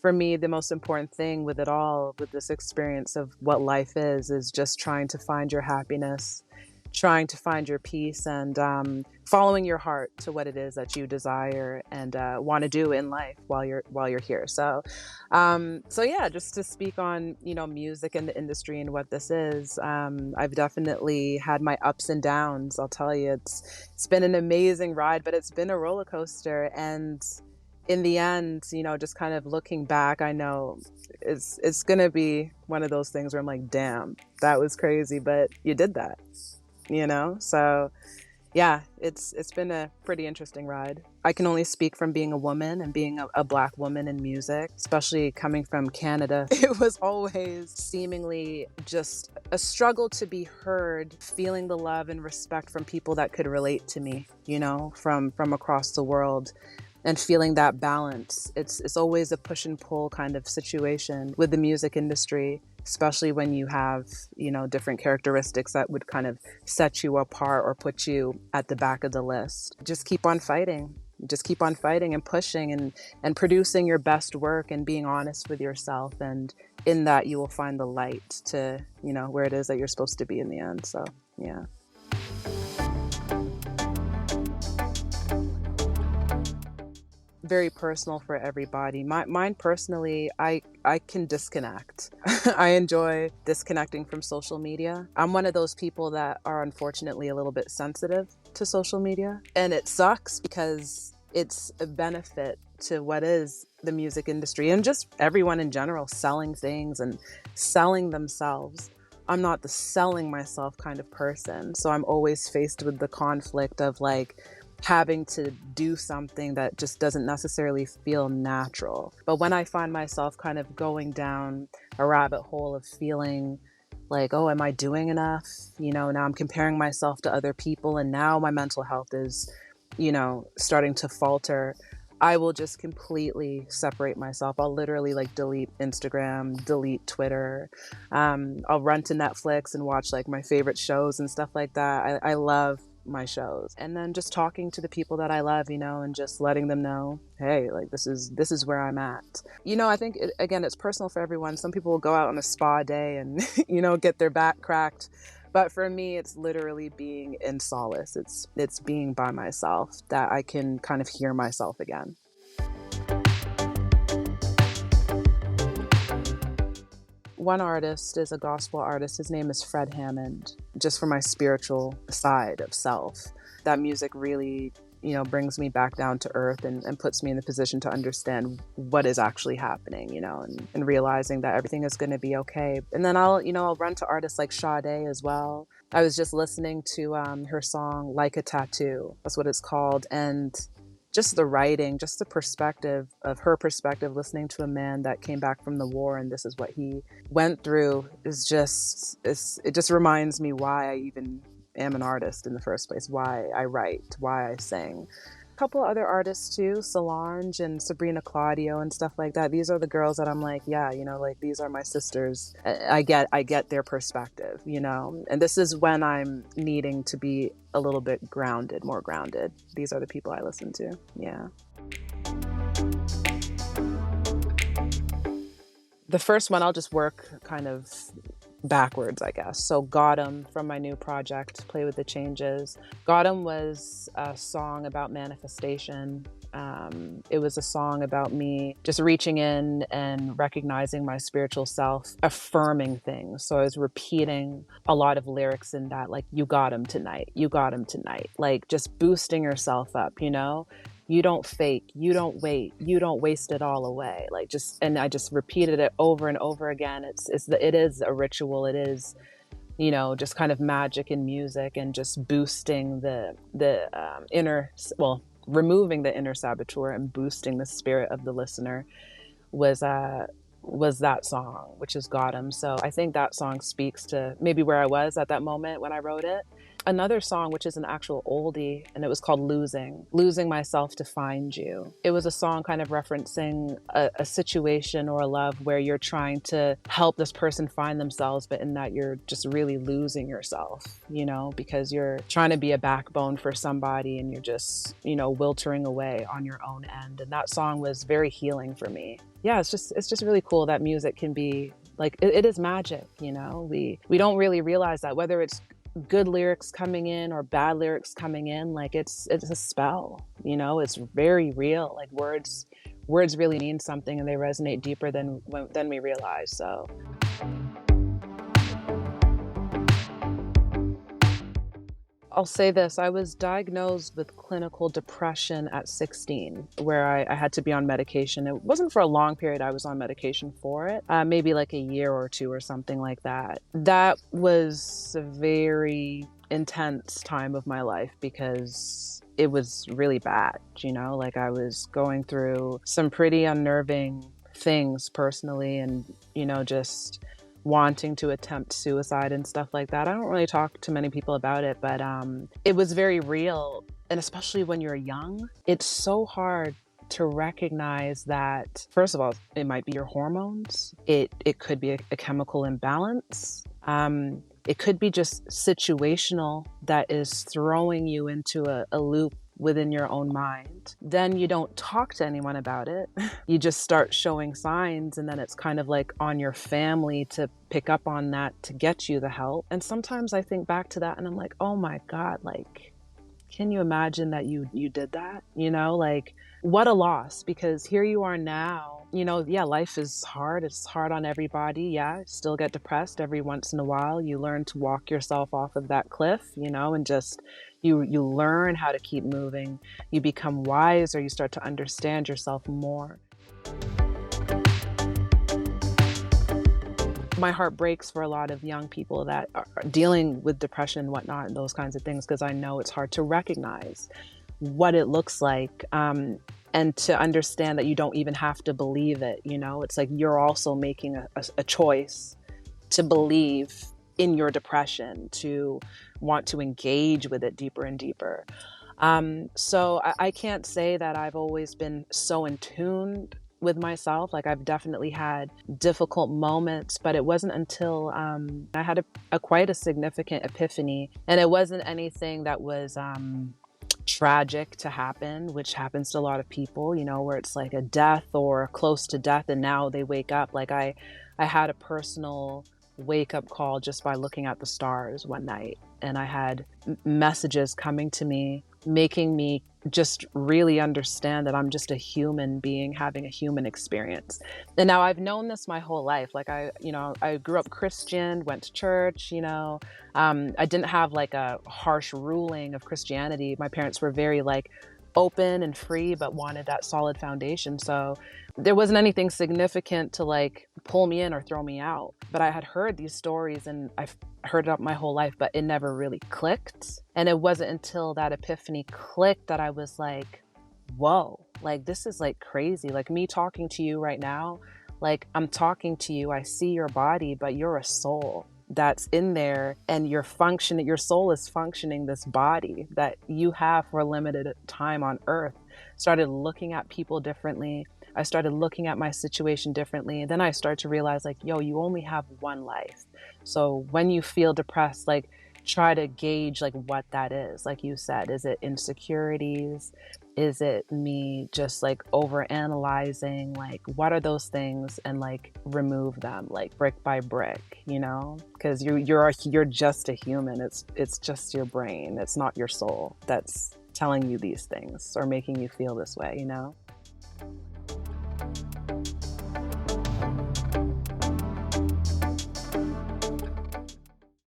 for me, the most important thing with it all, with this experience of what life is just trying to find your happiness, trying to find your peace, and following your heart to what it is that you desire and want to do in life while you're here. So yeah, just to speak on music and the industry and what this is. I've definitely had my ups and downs. I'll tell you, it's been an amazing ride, but it's been a roller coaster. And in the end, just kind of looking back, I know it's gonna be one of those things where I'm like, damn, that was crazy, but you did that, So yeah, it's been a pretty interesting ride. I can only speak from being a woman and being a Black woman in music, especially coming from Canada. It was always seemingly just a struggle to be heard, feeling the love and respect from people that could relate to me, from across the world. And feeling that balance. It's always a push and pull kind of situation with the music industry, especially when you have, different characteristics that would kind of set you apart or put you at the back of the list. Just keep on fighting. Just keep on fighting and pushing and producing your best work and being honest with yourself. And in that, you will find the light to, where it is that you're supposed to be in the end. So, yeah. Very personal for everybody. Mine personally, I can disconnect. I enjoy disconnecting from social media. I'm one of those people that are unfortunately a little bit sensitive to social media. And it sucks because it's a benefit to what is the music industry and just everyone in general selling things and selling themselves. I'm not the selling myself kind of person. So I'm always faced with the conflict of like, having to do something that just doesn't necessarily feel natural. But when I find myself kind of going down a rabbit hole of feeling like, oh, am I doing enough? Now I'm comparing myself to other people and now my mental health is, starting to falter. I will just completely separate myself. I'll literally like delete Instagram, delete Twitter. I'll run to Netflix and watch like my favorite shows and stuff like that. I love my shows. And then just talking to the people that I love, and just letting them know, hey, like this is where I'm at. I think again, it's personal for everyone. Some people will go out on a spa day and, get their back cracked. But for me, it's literally being in solace. It's being by myself that I can kind of hear myself again. One artist is a gospel artist. His name is Fred Hammond, just for my spiritual side of self. That music really, brings me back down to earth and puts me in the position to understand what is actually happening, and realizing that everything is going to be okay. And then I'll run to artists like Sade as well. I was just listening to her song, Like a Tattoo. That's what it's called. And just the writing, just the perspective of her perspective, listening to a man that came back from the war and this is what he went through it just reminds me why I even am an artist in the first place, why I write, why I sing. A couple other artists too, Solange and Sabrina Claudio and stuff like that. These are the girls that I'm like, yeah, like these are my sisters. I get their perspective, and this is when I'm needing to be a little bit grounded, more grounded. These are the people I listen to. Yeah. The first one, I'll just work kind of backwards, I guess. So Gotham from my new project, Play with the Changes. Gotham was a song about manifestation. It was a song about me just reaching in and recognizing my spiritual self, affirming things. So I was repeating a lot of lyrics in that, like, you got him tonight, you got him tonight. Like just boosting yourself up, You don't fake, you don't wait, you don't waste it all away. And I just repeated it over and over again. It is a ritual. It is, just kind of magic in music and just boosting the removing the inner saboteur and boosting the spirit of the listener was that song, which is Gotham. So I think that song speaks to maybe where I was at that moment when I wrote it. another song, which is an actual oldie, and it was called Losing Myself to Find You. It was a song kind of referencing a situation or a love where you're trying to help this person find themselves, but in that you're just really losing yourself, because you're trying to be a backbone for somebody and you're just, wiltering away on your own end. And that song was very healing for me. Yeah, it's just really cool that music can be like, it is magic, we don't really realize that, whether it's good lyrics coming in or bad lyrics coming in, like it's a spell, it's very real. Like words really mean something, and they resonate deeper than we realize. So I'll say this, I was diagnosed with clinical depression at 16, where I had to be on medication. It wasn't for a long period I was on medication for it, maybe like a year or two or something like that. That was a very intense time of my life because it was really bad, like I was going through some pretty unnerving things personally, and, just wanting to attempt suicide and stuff like that. I don't really talk to many people about it, but it was very real. And especially when you're young, it's so hard to recognize that, first of all, it might be your hormones. It could be a chemical imbalance. It could be just situational that is throwing you into a loop within your own mind. Then you don't talk to anyone about it. You just start showing signs, and then it's kind of like on your family to pick up on that to get you the help. And sometimes I think back to that and I'm like, oh my God, like, can you imagine that you did that? Like, what a loss, because here you are now. Yeah, life is hard. It's hard on everybody. Yeah, still get depressed every once in a while. You learn to walk yourself off of that cliff, and just you learn how to keep moving. You become wiser. You start to understand yourself more. My heart breaks for a lot of young people that are dealing with depression and whatnot and those kinds of things, because I know it's hard to recognize what it looks like, and to understand that you don't even have to believe it. It's like you're also making a choice to believe in your depression, to want to engage with it deeper and deeper. So I can't say that I've always been so in tune with myself. Like, I've definitely had difficult moments, but it wasn't until I had quite a significant epiphany, and it wasn't anything that was tragic to happen, which happens to a lot of people, where it's like a death or close to death and now they wake up. Like I had a personal wake up call just by looking at the stars one night, and I had messages coming to me, making me just really understand that I'm just a human being having a human experience. And now I've known this my whole life. Like I grew up Christian, went to church, I didn't have like a harsh ruling of Christianity. My parents were very like open and free, but wanted that solid foundation. So there wasn't anything significant to like pull me in or throw me out. But I had heard these stories and I've heard it up my whole life, but it never really clicked. And it wasn't until that epiphany clicked that I was like, whoa, like this is like crazy. Like me talking to you right now, like I'm talking to you, I see your body, but you're a soul that's in there, and your soul is functioning this body that you have for a limited time on earth. Started looking at people differently. I started looking at my situation differently. And then I started to realize like, yo, you only have one life. So when you feel depressed, like try to gauge like what that is. Like you said, is it insecurities? Is it me just like over analyzing? Like what are those things? And like remove them like brick by brick, because you're just a human. It's just your brain. It's not your soul that's telling you these things or making you feel this way,